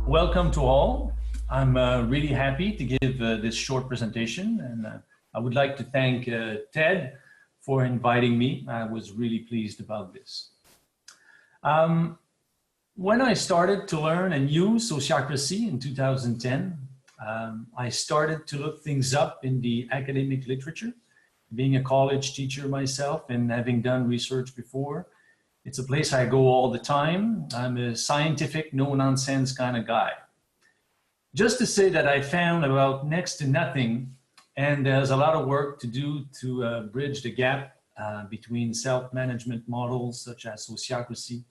welcome to all. I'm really happy to give this short presentation, and I would like to thank Ted for inviting me. I was really pleased about this. When I started to learn and use Sociocracy in 2010, I started to look things up in the academic literature. Being a college teacher myself and having done research before, it's a place I go all the time. I'm a scientific, no-nonsense kind of guy. Just to say that I found about next to nothing, and there's a lot of work to do to bridge the gap between self-management models such as Sociocracy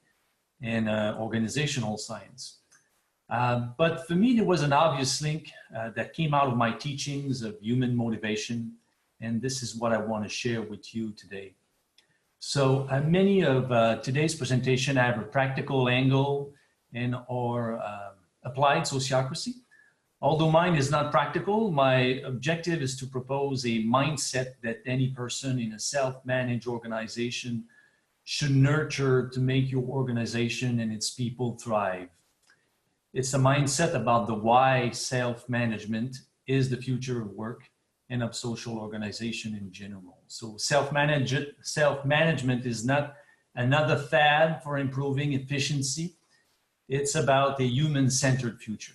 and organizational science. But for me, there was an obvious link that came out of my teachings of human motivation, and this is what I want to share with you today. So many of today's presentation have a practical angle and or applied Sociocracy. Although mine is not practical, my objective is to propose a mindset that any person in a self-managed organization should nurture to make your organization and its people thrive. It's a mindset about the why self-management is the future of work and of social organization in general. So self-management is not another fad for improving efficiency. It's about a human-centered future.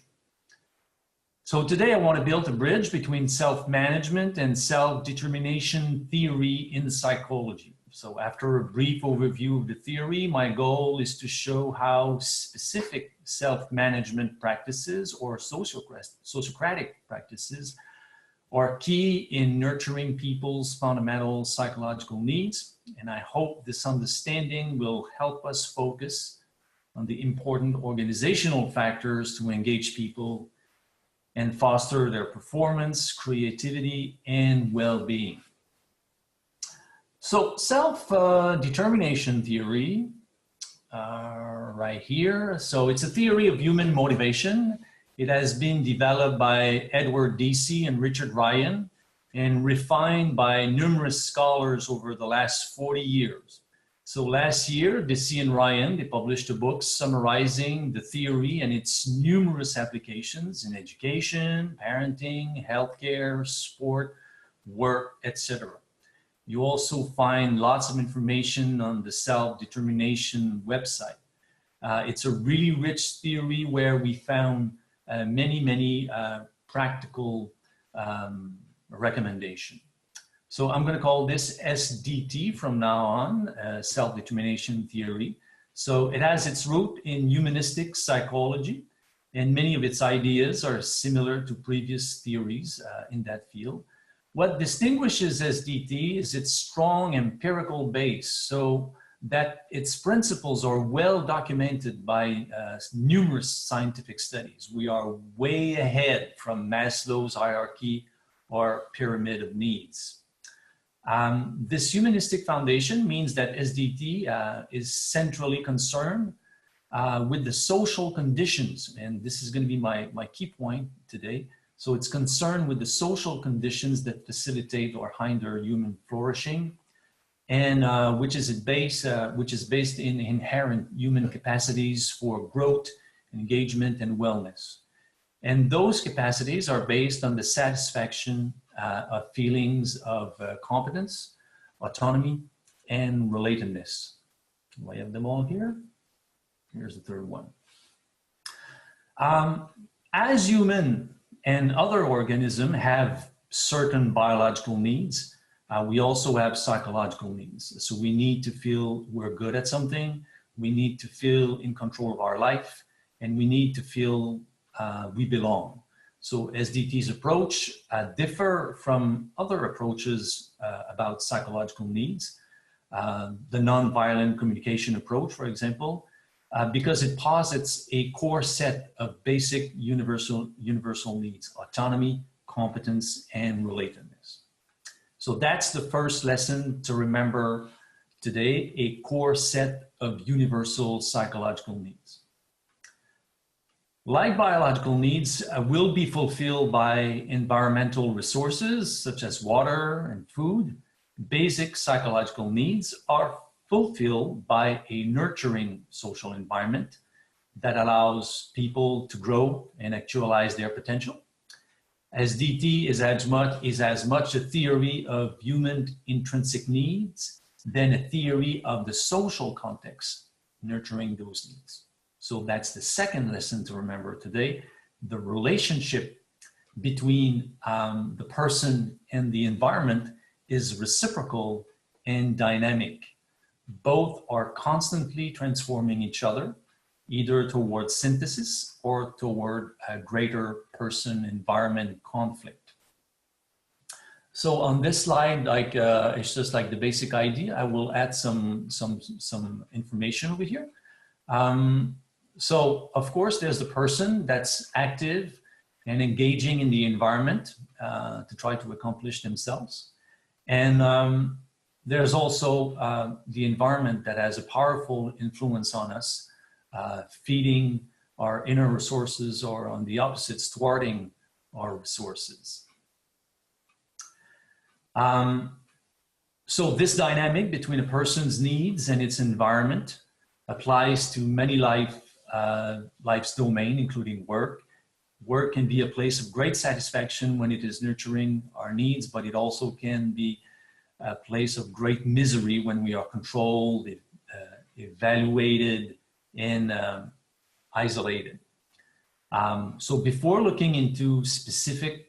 So today I want to build a bridge between self-management and self-determination theory in psychology. So after a brief overview of the theory, my goal is to show how specific self-management practices or sociocratic practices are key in nurturing people's fundamental psychological needs. And I hope this understanding will help us focus on the important organizational factors to engage people and foster their performance, creativity, and well-being. So self-determination theory, right here. So it's a theory of human motivation. It has been developed by Edward Deci and Richard Ryan and refined by numerous scholars over the last 40 years. So last year, Deci and Ryan, they published a book summarizing the theory and its numerous applications in education, parenting, healthcare, sport, work, etc. You also find lots of information on the self-determination website. It's a really rich theory where we found many practical recommendations. So I'm going to call this SDT from now on, self-determination theory. So it has its root in humanistic psychology, and many of its ideas are similar to previous theories in that field. What distinguishes SDT is its strong empirical base, so that its principles are well documented by numerous scientific studies. We are way ahead from Maslow's hierarchy or pyramid of needs. This humanistic foundation means that SDT is centrally concerned with the social conditions, and this is going to be my key point today. So it's concerned with the social conditions that facilitate or hinder human flourishing, and which is based in inherent human capacities for growth, engagement, and wellness. And those capacities are based on the satisfaction of feelings of competence, autonomy, and relatedness. Do I have them all here? Here's the third one. As human and other organisms have certain biological needs, we also have psychological needs. So we need to feel we're good at something, we need to feel in control of our life, and we need to feel we belong. So SDT's approach differ from other approaches about psychological needs. The nonviolent communication approach, for example, because it posits a core set of basic universal needs: autonomy, competence, and relatedness. So that's the first lesson to remember today: a core set of universal psychological needs. Like biological needs will be fulfilled by environmental resources such as water and food, basic psychological needs are fulfilled by a nurturing social environment that allows people to grow and actualize their potential. SDT is as much a theory of human intrinsic needs than a theory of the social context nurturing those needs. So that's the second lesson to remember today. The relationship between the person and the environment is reciprocal and dynamic. Both are constantly transforming each other, either towards synthesis or toward a greater person-environment conflict. So on this slide, it's just like the basic idea. I will add some information over here. So of course, there's the person that's active and engaging in the environment to try to accomplish themselves. And there's also the environment that has a powerful influence on us, feeding our inner resources, or on the opposite, thwarting our resources. So this dynamic between a person's needs and its environment applies to many life's domain, including work. Work can be a place of great satisfaction when it is nurturing our needs, but it also can be a place of great misery when we are controlled, evaluated, and isolated. So before looking into specific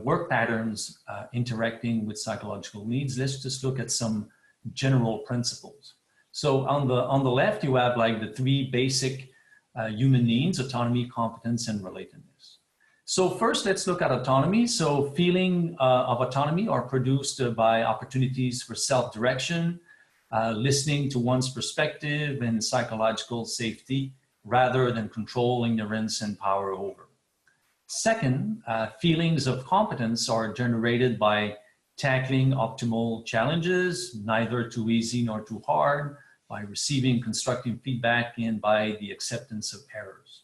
work patterns interacting with psychological needs, let's just look at some general principles. So on the left, you have like the three basic human needs: autonomy, competence, and relatedness. So first, let's look at autonomy. So feeling of autonomy are produced by opportunities for self-direction, listening to one's perspective, and psychological safety, rather than control, ignorance, and power over. Second, feelings of competence are generated by tackling optimal challenges, neither too easy nor too hard, by receiving constructive feedback, and by the acceptance of errors.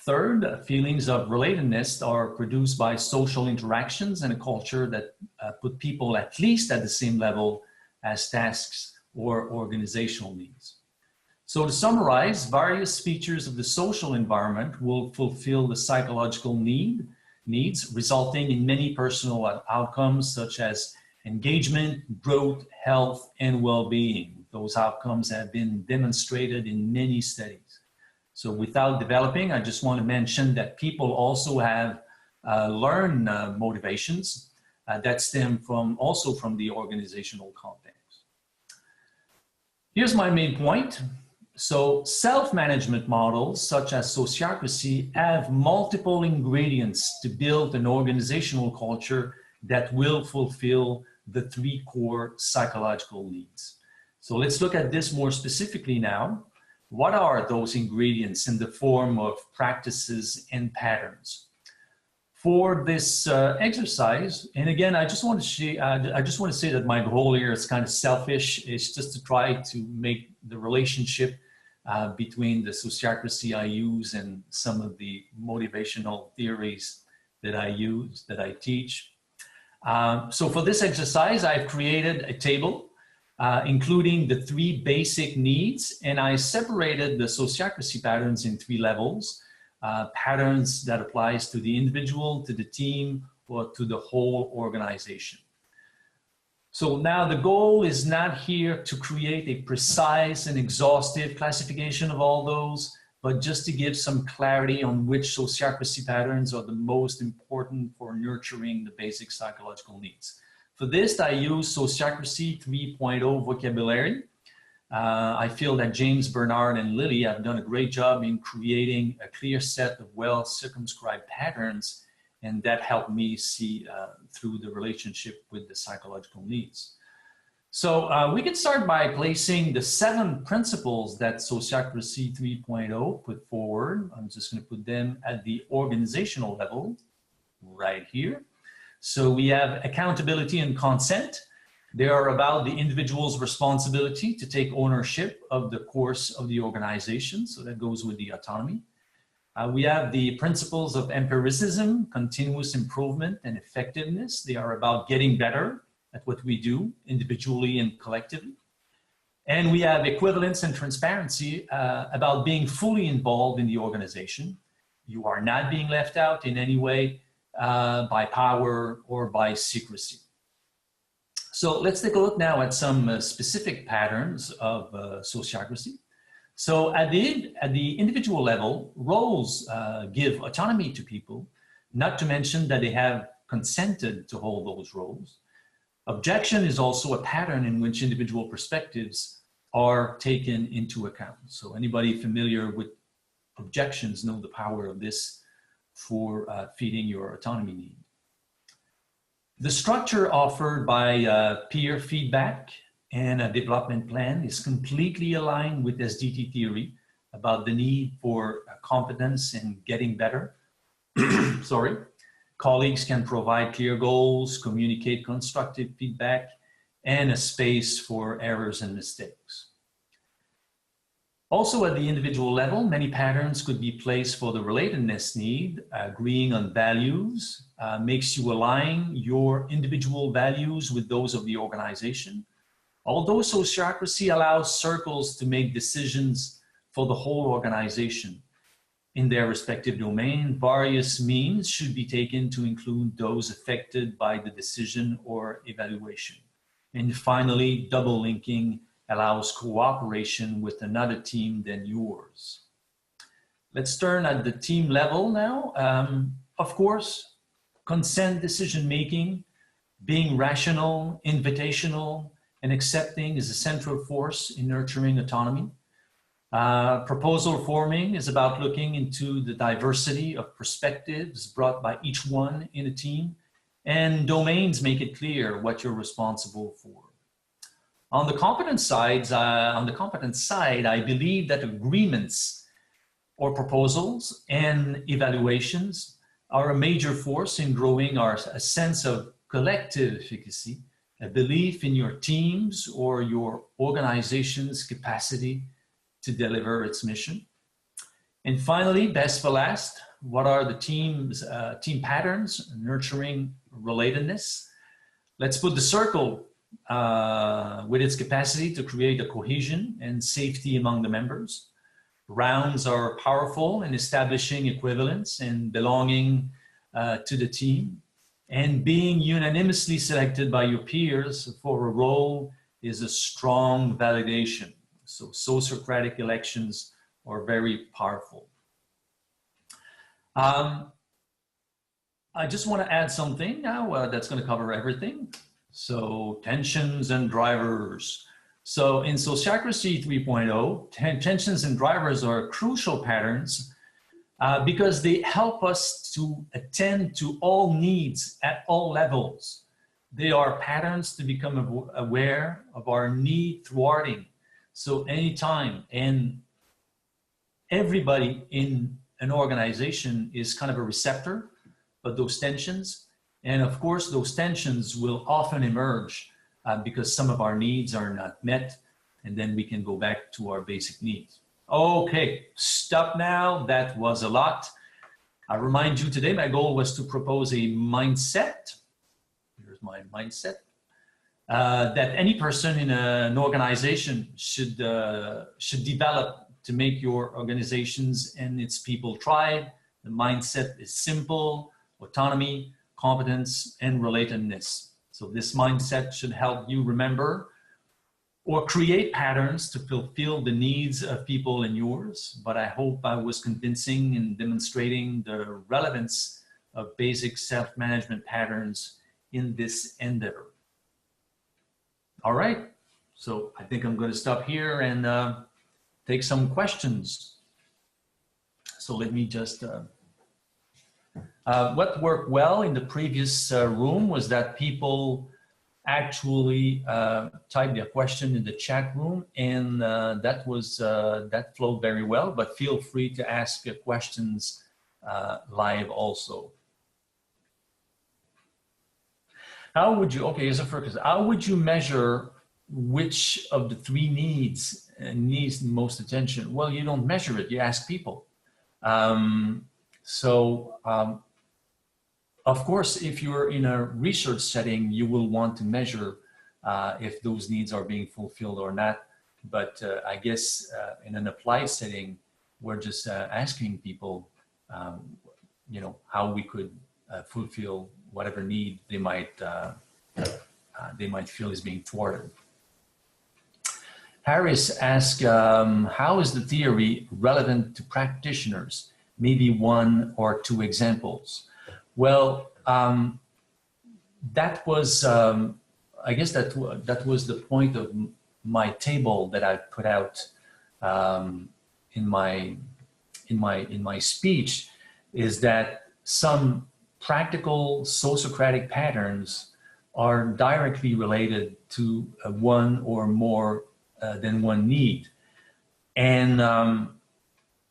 Third, feelings of relatedness are produced by social interactions and a culture that put people at least at the same level as tasks or organizational needs. So to summarize, various features of the social environment will fulfill the psychological needs, resulting in many personal outcomes such as engagement, growth, health, and well-being. Those outcomes have been demonstrated in many studies. So without developing, I just want to mention that people also have learned motivations that stem also from the organizational context. Here's my main point. So self-management models such as Sociocracy have multiple ingredients to build an organizational culture that will fulfill the three core psychological needs. So let's look at this more specifically now. What are those ingredients in the form of practices and patterns? For this exercise, and again, I just want to say that my goal here is kind of selfish. It's just to try to make the relationship between the Sociocracy I use and some of the motivational theories that I teach. So for this exercise, I've created a table including the three basic needs, and I separated the Sociocracy patterns in three levels. Patterns that applies to the individual, to the team, or to the whole organization. So now the goal is not here to create a precise and exhaustive classification of all those, but just to give some clarity on which Sociocracy patterns are the most important for nurturing the basic psychological needs. For this, I use Sociocracy 3.0 vocabulary. I feel that James, Bernard, and Lily have done a great job in creating a clear set of well-circumscribed patterns, and that helped me see through the relationship with the psychological needs. So we can start by placing the 7 principles that Sociocracy 3.0 put forward. I'm just going to put them at the organizational level right here. So we have accountability and consent. They are about the individual's responsibility to take ownership of the course of the organization. So that goes with the autonomy. We have the principles of empiricism, continuous improvement, and effectiveness. They are about getting better at what we do individually and collectively. And we have equivalence and transparency about being fully involved in the organization. You are not being left out in any way by power or by secrecy. So let's take a look now at some specific patterns of sociocracy. So at the individual level, roles give autonomy to people, not to mention that they have consented to hold those roles. Objection is also a pattern in which individual perspectives are taken into account. So anybody familiar with objections know the power of this for feeding your autonomy need. The structure offered by peer feedback and a development plan is completely aligned with SDT theory about the need for competence in getting better. Sorry. Colleagues can provide clear goals, communicate constructive feedback, and a space for errors and mistakes. Also at the individual level, many patterns could be placed for the relatedness need. Agreeing on values makes you align your individual values with those of the organization. Although sociocracy allows circles to make decisions for the whole organization in their respective domain, various means should be taken to include those affected by the decision or evaluation. And finally, double linking allows cooperation with another team than yours. Let's turn at the team level now. Of course, consent decision-making, being rational, invitational, and accepting is a central force in nurturing autonomy. Proposal forming is about looking into the diversity of perspectives brought by each one in a team, and domains make it clear what you're responsible for. On the competence side, I believe that agreements or proposals and evaluations are a major force in growing a sense of collective efficacy, a belief in your team's or your organization's capacity to deliver its mission. And finally, best for last, what are the team patterns nurturing relatedness? Let's put the circle with its capacity to create a cohesion and safety among the members. Rounds are powerful in establishing equivalence and belonging to the team. And being unanimously selected by your peers for a role is a strong validation. So Sociocratic elections are very powerful. I just want to add something now that's going to cover everything. So tensions and drivers. So in Sociocracy 3.0, tensions and drivers are crucial patterns because they help us to attend to all needs at all levels. They are patterns to become aware of our need thwarting. So anytime, and everybody in an organization is kind of a receptor of those tensions. And of course, those tensions will often emerge because some of our needs are not met, and then we can go back to our basic needs. Okay, stop now. That was a lot. I remind you today, my goal was to propose a mindset. Here's my mindset. That any person in an organization should develop to make your organizations and its people thrive. The mindset is simple: autonomy, competence, and relatedness. So this mindset should help you remember or create patterns to fulfill the needs of people in yours. But I hope I was convincing in demonstrating the relevance of basic self-management patterns in this endeavor. All right, so I think I'm going to stop here and take some questions. So let me just, what worked well in the previous room was that people actually typed their question in the chat room, and that flowed very well, but feel free to ask your questions live also. How would you, okay, here's a first, how would you measure which of the three needs needs the most attention? Well, you don't measure it, you ask people. Of course, if you're in a research setting, you will want to measure if those needs are being fulfilled or not. But I guess in an applied setting, we're just asking people, how we could fulfill whatever need they might feel is being thwarted. Harris asks, how is the theory relevant to practitioners? Maybe one or two examples. Well, that was, I guess that was the point of my table that I put out in my speech, is that some practical Sociocratic patterns are directly related to one or more than one need. And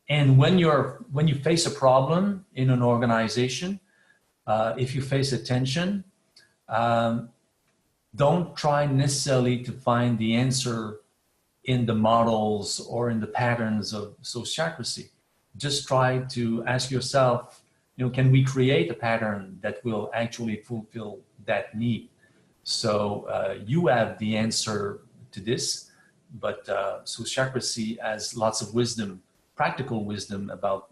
when you face a problem in an organization, if you face a tension, don't try necessarily to find the answer in the models or in the patterns of sociocracy. Just try to ask yourself, can we create a pattern that will actually fulfill that need? So you have the answer to this, but Sociocracy has lots of wisdom, practical wisdom about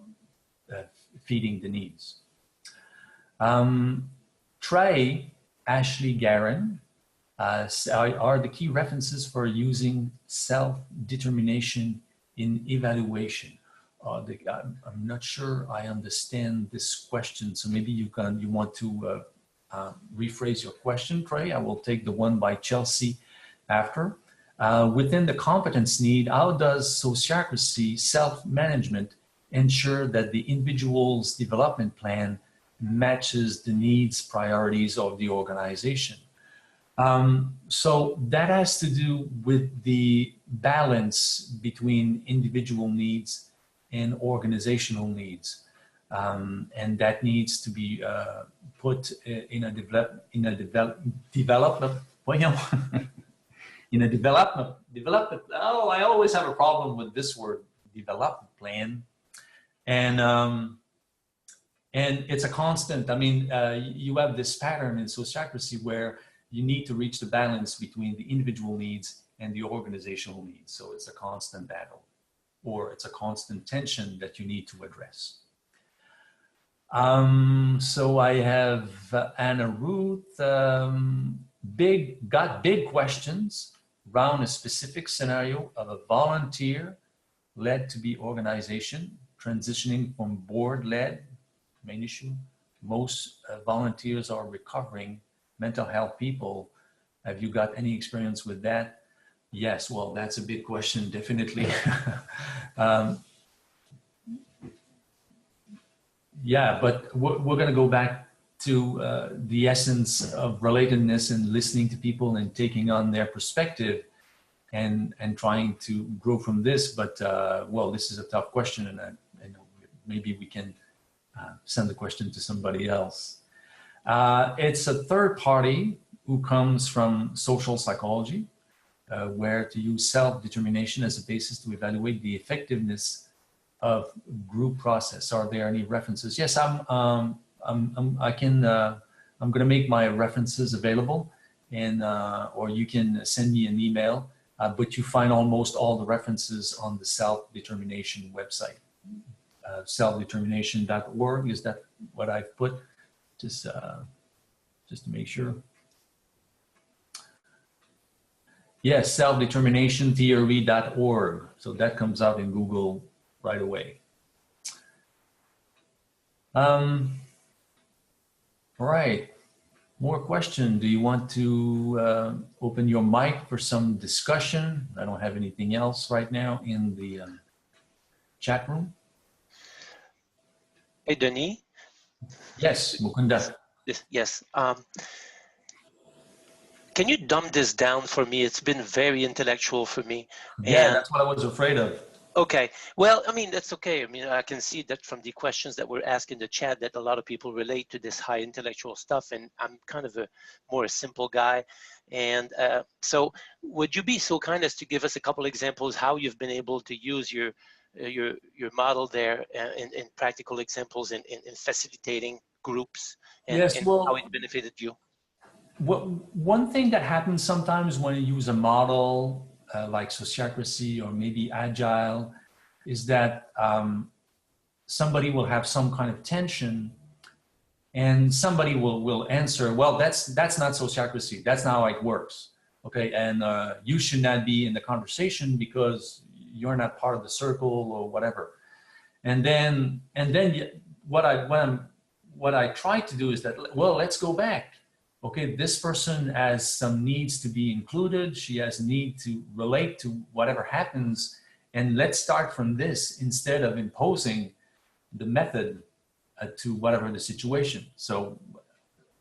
feeding the needs. Trey, Ashley Garin are the key references for using self-determination in evaluation. I'm not sure I understand this question, so maybe you want to rephrase your question, Trey. I will take the one by Chelsea after. Within the competence need, how does Sociocracy self-management ensure that the individual's development plan matches the needs, priorities of the organization? So that has to do with the balance between individual needs and organizational needs. And that needs to be put in a development, oh, I always have a problem with this word, development plan. And it's a constant. I mean, you have this pattern in Sociocracy where you need to reach the balance between the individual needs and the organizational needs. So it's a constant battle, or it's a constant tension that you need to address. So I have Anna Ruth, got big questions around a specific scenario of a volunteer led to be organization, transitioning from board led, main issue. Most volunteers are recovering mental health people. Have you got any experience with that? Yes, well, that's a big question, definitely. Yeah, but we're going to go back to the essence of relatedness and listening to people and taking on their perspective and trying to grow from this. But, well, this is a tough question, and maybe we can send the question to somebody else. It's a third party who comes from social psychology, where to use self-determination as a basis to evaluate the effectiveness of group process. Are there any references? Yes, I'm going to make my references available, and or you can send me an email. But you find almost all the references on the self-determination website. Selfdetermination.org, is that what I've put? Just to make sure. Yes, SelfDeterminationTheory.org. So that comes out in Google right away. All right, more question. Do you want to open your mic for some discussion? I don't have anything else right now in the chat room. Hey, Denis. Yes, Mukunda. Yes. Can you dumb this down for me? It's been very intellectual for me. Yeah, that's what I was afraid of. Okay. Well, I mean, that's okay. I mean, I can see that from the questions that were asked in the chat that a lot of people relate to this high intellectual stuff, and I'm kind of a more simple guy. And so would you be so kind as to give us a couple examples how you've been able to use your model there in practical examples in facilitating groups, and, yes, and well, how it benefited you? One thing that happens sometimes when you use a model like Sociocracy or maybe Agile, is that somebody will have some kind of tension, and somebody will answer, well, that's not Sociocracy. That's not how it works. Okay, and you should not be in the conversation because you're not part of the circle or whatever. And then what I try to do is that, well, let's go back. Okay, this person has some needs to be included. She has need to relate to whatever happens. And let's start from this instead of imposing the method to whatever the situation. So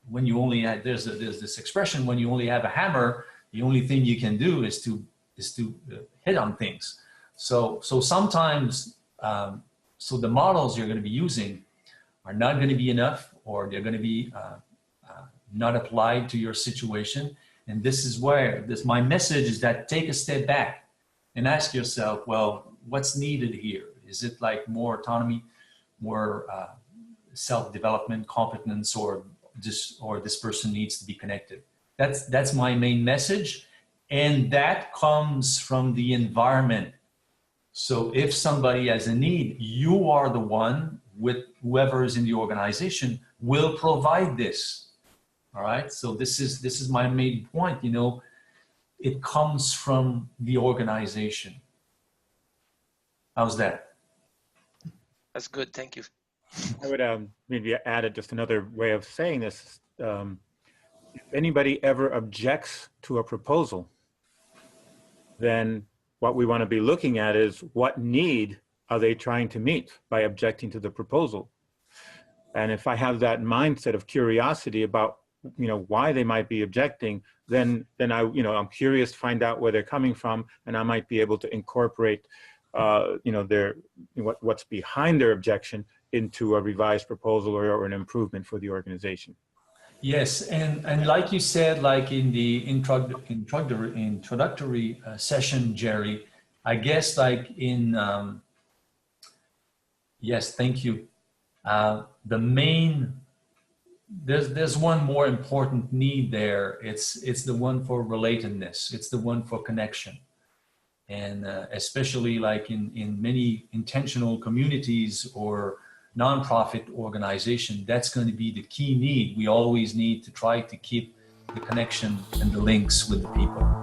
when you only have, there's this expression, when you only have a hammer, the only thing you can do is to hit on things. So sometimes, so the models you're going to be using are not going to be enough, or they're going to be not applied to your situation. And this is where my message is that take a step back and ask yourself, well, what's needed here? Is it like more autonomy, more self-development, competence, or this person needs to be connected? That's my main message. And that comes from the environment. So if somebody has a need, you are the one, with whoever is in the organization, will provide this. All right. So this is my main point. You know, it comes from the organization. How's that? That's good. Thank you. I would maybe add just another way of saying this. If anybody ever objects to a proposal, then what we want to be looking at is what need are they trying to meet by objecting to the proposal? And if I have that mindset of curiosity about, you know, why they might be objecting, then I, you know, I'm curious to find out where they're coming from, and I might be able to incorporate, you know, what's behind their objection into a revised proposal or an improvement for the organization. Yes, and like you said, like in the introductory session, Jerry, I guess like in, yes, thank you. The main, there's one more important need there. It's the one for relatedness. It's the one for connection. And especially like in many intentional communities or nonprofit organization, that's going to be the key need. We always need to try to keep the connection and the links with the people.